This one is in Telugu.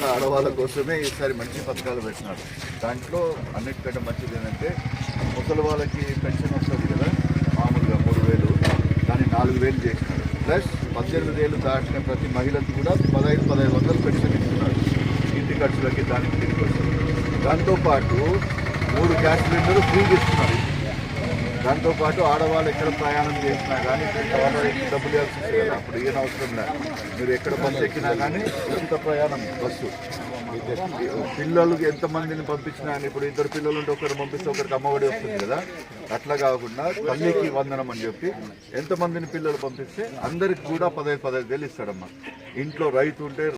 ఆడవాళ్ళ కోసమే ఈసారి మంచి పథకాలు పెట్టినాడు. దాంట్లో అన్నిటికంటే మంచిది ఏంటంటే ముసలి వాళ్ళకి పెన్షన్ వస్తుంది కదా, మామూలుగా 3,000, దాన్ని 4,000 చేసినాడు. ప్లస్ 18 ఏళ్ళు దాటిన ప్రతి మహిళకు కూడా 1,500 పెన్షన్ ఇస్తున్నాడు, ఇంటి ఖర్చులకి దానికి తిరిగి వస్తుంది. దాంతోపాటు 3 గ్యాస్ సిలిండర్లు ఫ్రీగా ఇస్తున్నారు. దాంతోపాటు ఆడవాళ్ళు ఎక్కడ ప్రయాణం చేసినా కానీ డబ్బులు ఇవ్వాల్సింది కదా, అప్పుడు ఈయన అవసరం లేదు. మీరు ఎక్కడ బస్సు ఎక్కినా కానీ ఉచిత ప్రయాణం బస్సు. పిల్లలకి ఎంతమందిని పంపించినా కానీ, ఇప్పుడు 2 పిల్లలు ఉంటే ఒకరు పంపిస్తే ఒకరికి అమ్మఒడి వస్తుంది కదా, అట్లా కాకుండా తల్లికి వందనం అని చెప్పి ఎంతమందిని పిల్లలు పంపిస్తే అందరికి కూడా 15,000 ఇస్తాడమ్మా. ఇంట్లో రైతు ఉంటే